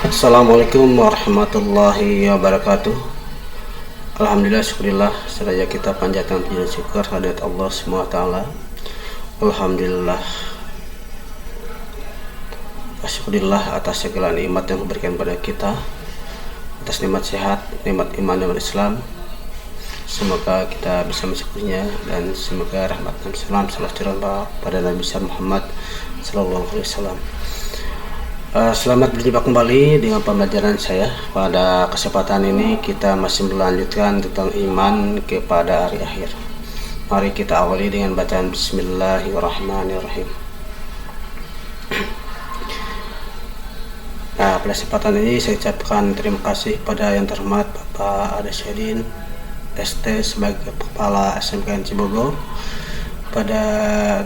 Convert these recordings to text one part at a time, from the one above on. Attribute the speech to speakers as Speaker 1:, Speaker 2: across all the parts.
Speaker 1: Assalamualaikum warahmatullahi wabarakatuh. Alhamdulillah, syukurillah, seraya kita panjatkan puji dan syukur hadirat Allah SWT. Alhamdulillah, syukurillah atas segala nikmat yang diberikan pada kita, atas nikmat sehat, nikmat iman dan Islam. Semoga kita bisa mensyukurinya, dan semoga rahmat dan salam selalu tercurah pada Nabi Muhammad SAW. Selamat berjumpa kembali dengan pembelajaran saya. Pada kesempatan ini kita masih melanjutkan tentang iman kepada hari akhir. Mari kita awali dengan bacaan Bismillahirrahmanirrahim. Nah, pada kesempatan ini saya ucapkan terima kasih pada yang terhormat Bapak Ade Syedin ST sebagai Kepala SMKN Cibogo, pada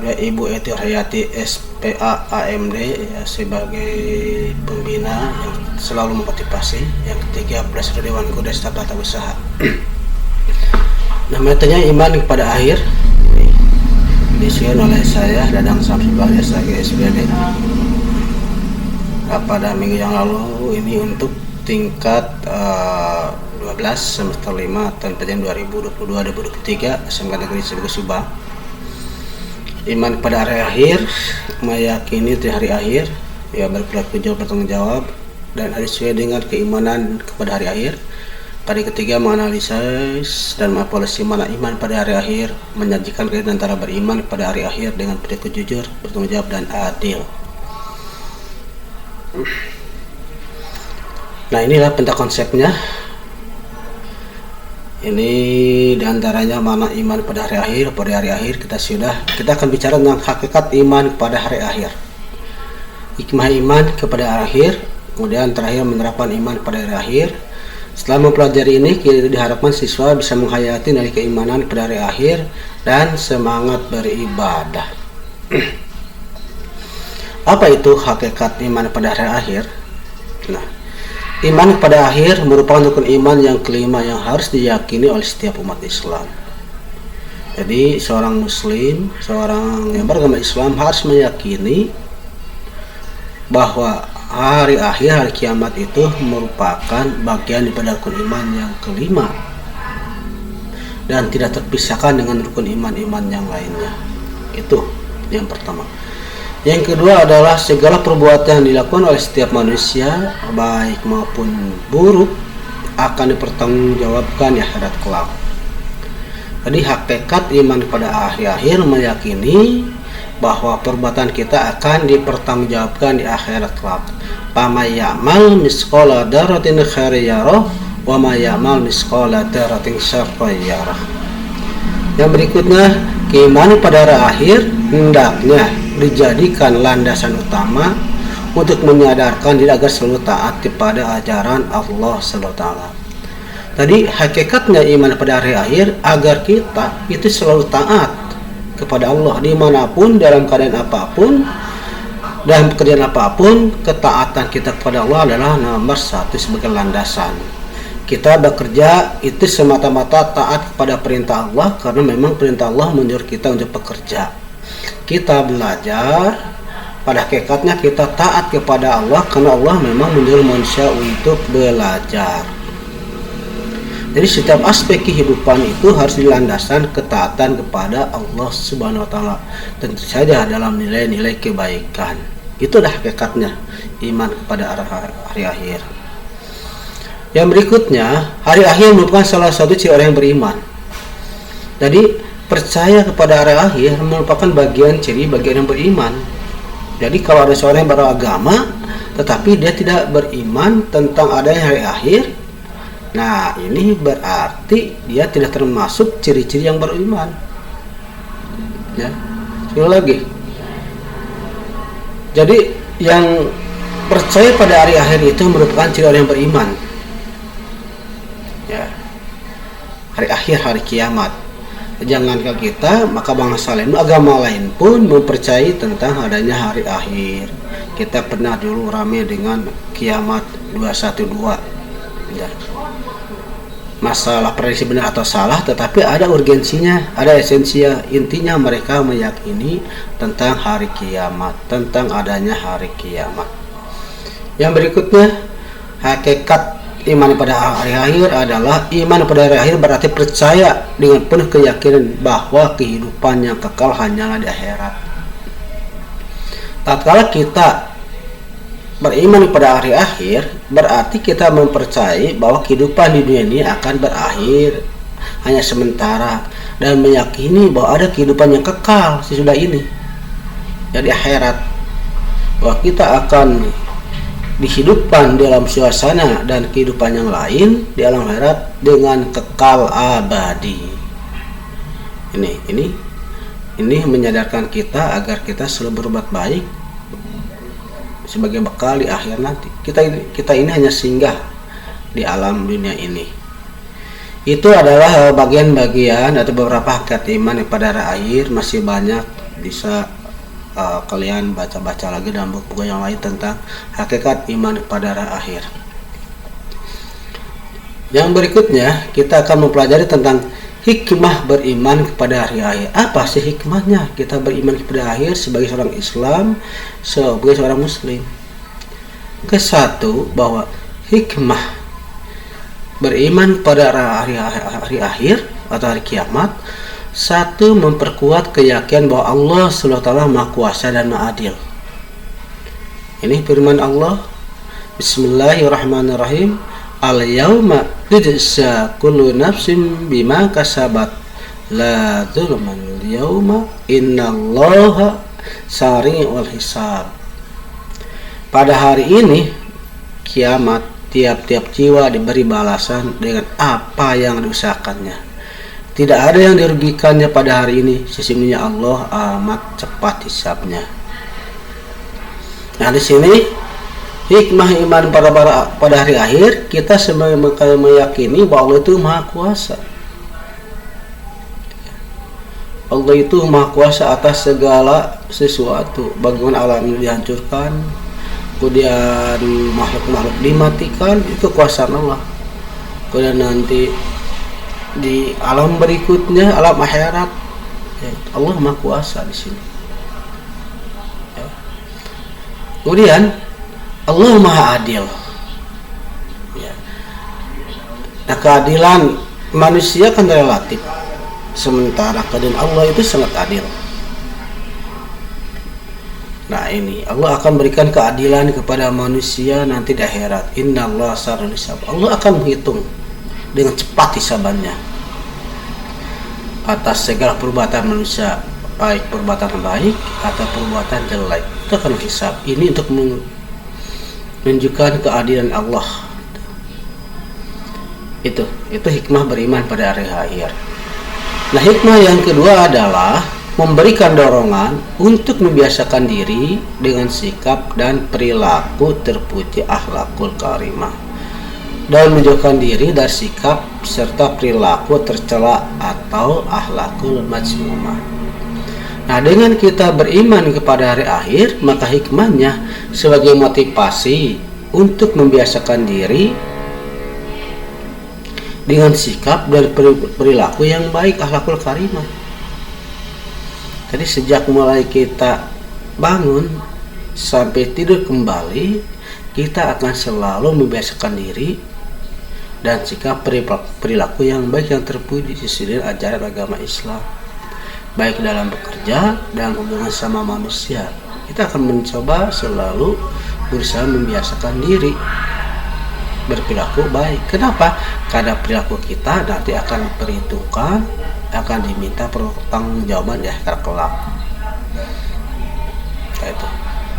Speaker 1: Ibu Eti Hayati SPA AMD ya, sebagai pembina yang selalu memotivasi. Yang ketiga, Presiden Dewan Kodes Tata Usaha. Nah, materinya iman kepada akhir disiarkan oleh saya Dadang Samsul sebagai SBD. Pada minggu yang lalu ini untuk tingkat 12 semester 5 tahun pelajaran 2022-2023 SMK Negeri Cibogo Subang. Iman kepada hari akhir, meyakini di hari akhir, ya, berperilaku jujur, bertanggung jawab, dan ada sesuai dengan keimanan kepada hari akhir. Pada ketiga, menganalisis dan mengevaluasi mana iman pada hari akhir, menyajikan kaitan antara beriman kepada hari akhir dengan perilaku jujur, bertanggung jawab, dan adil. Nah, inilah pentak konsepnya. Ini diantaranya mana iman pada hari akhir. Pada hari akhir kita akan bicara tentang hakikat iman kepada hari akhir, hikmah iman kepada hari akhir, kemudian terakhir menerapkan iman pada hari akhir. Setelah mempelajari ini, kita diharapkan siswa bisa menghayati nilai keimanan pada hari akhir dan semangat beribadah. Apa itu hakikat iman pada hari akhir? Nah, iman kepada akhir merupakan rukun iman yang kelima yang harus diyakini oleh setiap umat Islam. Jadi seorang muslim, seorang yang beragama Islam harus meyakini bahwa hari akhir, hari kiamat itu merupakan bagian daripada rukun iman yang kelima dan tidak terpisahkan dengan rukun iman-iman yang lainnya. Itu yang pertama. Yang kedua adalah segala perbuatan yang dilakukan oleh setiap manusia, baik maupun buruk, akan dipertanggungjawabkan di akhirat kelak. Jadi hakikat iman kepada akhir meyakini bahwa perbuatan kita akan dipertanggungjawabkan di akhirat kelak. Pamay ya'mal misqala dzarratin khairan yarah wa may ya'mal misqala dzarratin syarran yarah. Yang berikutnya, keimanan pada hari akhir hendaknya dijadikan landasan utama untuk menyadarkan diri agar selalu taat kepada ajaran Allah SWT. Tadi hakikatnya iman pada hari akhir agar kita itu selalu taat kepada Allah dimanapun, dalam keadaan apapun, dalam pekerjaan apapun. Ketaatan kita kepada Allah adalah nomor satu sebagai landasan. Kita bekerja itu semata-mata taat kepada perintah Allah, karena memang perintah Allah menyuruh kita untuk bekerja. Kita belajar, pada hakikatnya kita taat kepada Allah karena Allah memang menyuruh manusia untuk belajar. Jadi setiap aspek kehidupan itu harus dilandaskan ketaatan kepada Allah Subhanahu wa taala, tentu saja dalam nilai-nilai kebaikan. Itu adalah hakikatnya iman kepada hari akhir. Yang berikutnya, hari akhir merupakan salah satu ciri orang yang beriman. Jadi percaya kepada hari akhir merupakan bagian yang beriman. Jadi kalau ada seorang yang beragama tetapi dia tidak beriman tentang adanya hari akhir, nah ini berarti dia tidak termasuk ciri-ciri yang beriman. Ya, sekali lagi. Jadi yang percaya pada hari akhir itu merupakan ciri orang yang beriman. Ya, hari akhir, hari kiamat. Jangankan kita, maka bangsa lain, agama lain pun mempercayai tentang adanya hari akhir. Kita pernah dulu ramai dengan kiamat 212. Ya. Masalah prediksi benar atau salah, tetapi ada urgensinya, ada esensinya. Intinya mereka meyakini tentang hari kiamat, tentang adanya hari kiamat. Yang berikutnya, Hakikat iman pada hari akhir adalah iman pada hari akhir berarti percaya dengan penuh keyakinan bahwa kehidupan yang kekal hanyalah di akhirat. Tatkala kita beriman pada hari akhir, berarti kita mempercayai bahwa kehidupan di dunia ini akan berakhir, hanya sementara, dan meyakini bahwa ada kehidupan yang kekal sesudah ini, jadi akhirat, bahwa kita akan dihidupkan dalam suasana dan kehidupan yang lain di alam akhirat dengan kekal abadi. Ini menyadarkan kita agar kita selalu berbuat baik sebagai bekal di akhir nanti. Kita ini hanya singgah di alam dunia ini. Itu adalah bagian-bagian atau beberapa hakikat iman pada hari akhir. Masih banyak, bisa kalian baca-baca lagi dalam buku yang lain tentang hakikat iman pada hari akhir. Yang berikutnya kita akan mempelajari tentang hikmah beriman kepada hari akhir. Apa sih hikmahnya kita beriman kepada akhir sebagai seorang Islam, sebagai seorang Muslim? Kesatu, bahwa hikmah beriman pada hari akhir atau hari kiamat, satu, memperkuat keyakinan bahwa Allah SWT Maha Kuasa dan Maha Adil. Ini firman Allah, Bismillahirrahmanirrahim, Al-yawma tujza kullu nafsin bima kasabat la dzulman al-yawma innallaha sari'ul hisab. Pada hari ini kiamat, tiap-tiap jiwa diberi balasan dengan apa yang diusahakannya. Tidak ada yang dirugikannya pada hari ini, sesungguhnya Allah amat cepat hisabnya. Nah, di sini hikmah iman pada hari akhir, kita sebagai meyakini bahwa Allah itu Maha Kuasa. Allah itu Maha Kuasa atas segala sesuatu. Bagaimana alam ini dihancurkan, kemudian makhluk-makhluk dimatikan, itu kuasaan Allah. Kemudian nanti di alam berikutnya, alam akhirat, Allah Maha Kuasa di sini. Kemudian Allah Maha Adil. Nah, keadilan manusia kan relatif, sementara keadilan Allah itu sangat adil. Nah, ini Allah akan berikan keadilan kepada manusia nanti di akhirat. Innallaha sari'ul hisab. Allah akan menghitung dengan cepat hisabannya atas segala perbuatan manusia, baik perbuatan baik atau perbuatan jelek. Itu akan hisab. Ini untuk menunjukkan keadilan Allah. Itu hikmah beriman pada hari akhir. Nah, hikmah yang kedua adalah memberikan dorongan untuk membiasakan diri dengan sikap dan perilaku terpuji akhlakul karimah, dan menjauhkan diri dari sikap serta perilaku tercela atau akhlakul mazmumah. Nah, dengan kita beriman kepada hari akhir, maka hikmahnya sebagai motivasi untuk membiasakan diri dengan sikap dan perilaku yang baik, akhlakul karimah. Jadi sejak mulai kita bangun sampai tidur kembali, kita akan selalu membiasakan diri dan sikap perilaku yang baik yang terpuji sesuai ajaran agama Islam, baik dalam bekerja dan hubungan sama manusia. Kita akan mencoba selalu berusaha membiasakan diri berperilaku baik. Kenapa? Karena perilaku kita nanti akan diperhitungkan, akan diminta pertanggungjawaban di akhirat kelak. Itu.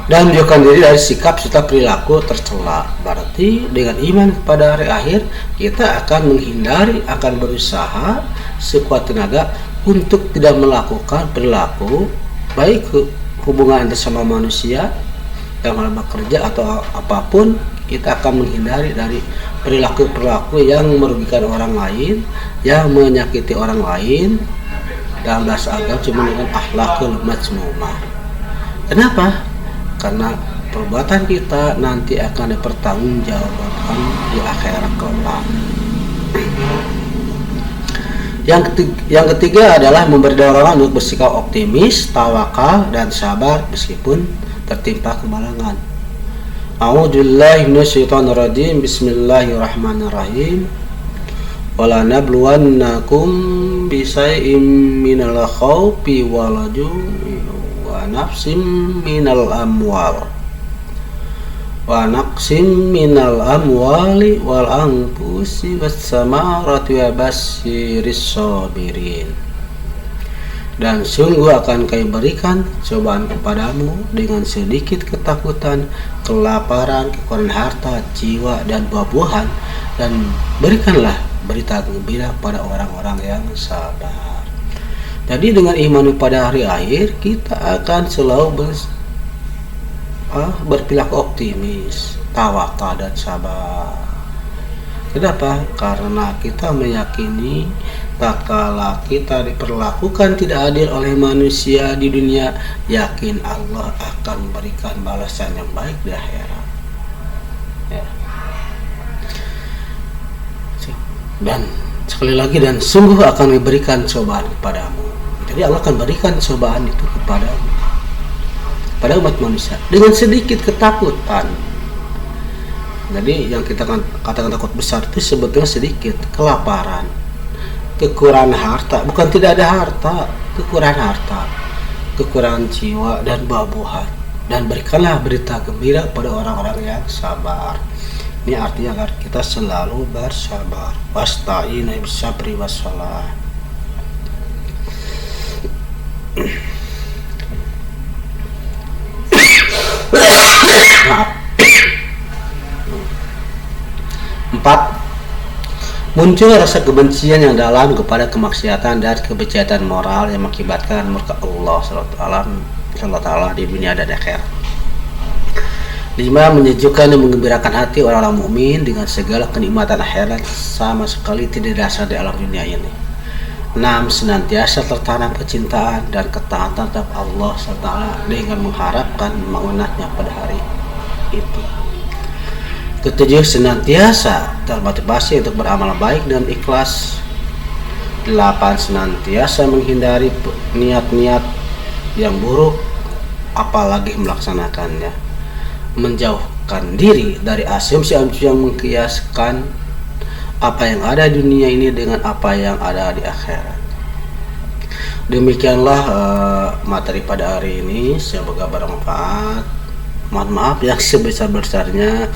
Speaker 1: Dan menjauhkan diri dari sikap serta perilaku tercela. Berarti dengan iman kepada hari akhir, kita akan menghindari, akan berusaha sekuat tenaga untuk tidak melakukan perilaku baik hubungan sama manusia dalam hal bekerja atau apapun. Kita akan menghindari dari perilaku-perilaku yang merugikan orang lain, yang menyakiti orang lain. Dalam bahasa agama cuma dengan akhlakul mazmumah. Kenapa? Karena perbuatan kita nanti akan dipertanggungjawabkan di akhirat kelak. Yang ketiga adalah memberi dorongan untuk bersikap optimis, tawakal, dan sabar meskipun tertimpa kemalangan. A'udzubillahi minasyaitonir rajim. Bismillahirrahmanirrahim. Wala nabluwannakum bisai'im minal khawfi wal ju'i wa nafsim minal amwal wa naqsim minal amwali wal anfusi was samarati wa basyiris sabirin. Dan sungguh akan kami berikan cobaan kepadamu dengan sedikit ketakutan, kelaparan, kekurangan harta, jiwa, dan buah-buahan, dan berikanlah berita gembira pada orang-orang yang sabar. Jadi dengan iman pada hari akhir, kita akan selalu berperilaku optimis, tawakal, dan sabar. Kenapa? Karena kita meyakini tak kala kita diperlakukan tidak adil oleh manusia di dunia, yakin Allah akan memberikan balasan yang baik di akhirat. Ya. Dan sekali lagi, dan sungguh akan diberikan cobaan kepadamu. Jadi Allah akan berikan cobaan itu kepadamu, pada umat manusia, dengan sedikit ketakutan. Jadi yang kita katakan takut besar itu sebetulnya sedikit, kelaparan, kekurangan harta, bukan tidak ada harta, kekurangan harta, kekurangan jiwa dan buah-buahan. Dan berikanlah berita gembira pada orang-orang yang sabar. Ini artinya agar kita selalu bersabar. Wasta'inu bis-sabri was-shalah. Maaf. 4. Muncul rasa kebencian yang dalam kepada kemaksiatan dan kebejatan moral yang mengakibatkan murka Allah SWT di dunia dan akhirat. 5. Menyejukkan dan menggembirakan hati orang-orang mukmin dengan segala kenikmatan akhirat sama sekali tidak dasar di alam dunia ini. 6. Senantiasa tertanam kecintaan dan ketaatan terhadap Allah SWT dengan mengharapkan maunatnya pada hari itu. 7. Senantiasa termotivasi untuk beramal baik dan ikhlas. 8. Senantiasa menghindari niat-niat yang buruk, apalagi melaksanakannya. Menjauhkan diri dari asumsi-asumsi yang mengkiaskan apa yang ada di dunia ini dengan apa yang ada di akhirat. Demikianlah materi pada hari ini, semoga bermanfaat. Mohon maaf yang sebesar-besarnya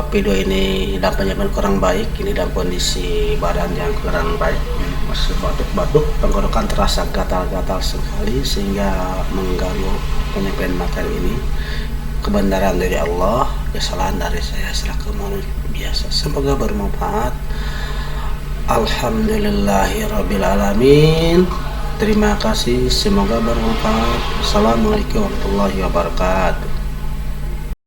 Speaker 1: video ini dampaknya kurang baik. Ini dalam kondisi badan yang kurang baik, masih batuk-batuk, tenggorokan terasa gatal-gatal sekali sehingga mengganggu penyampaian materi ini. Kebenaran dari Allah, kesalahan dari saya selaku manusia biasa. Semoga bermanfaat. Alhamdulillahirabbil alamin. Terima kasih, semoga bermanfaat. Assalamualaikum warahmatullahi wabarakatuh.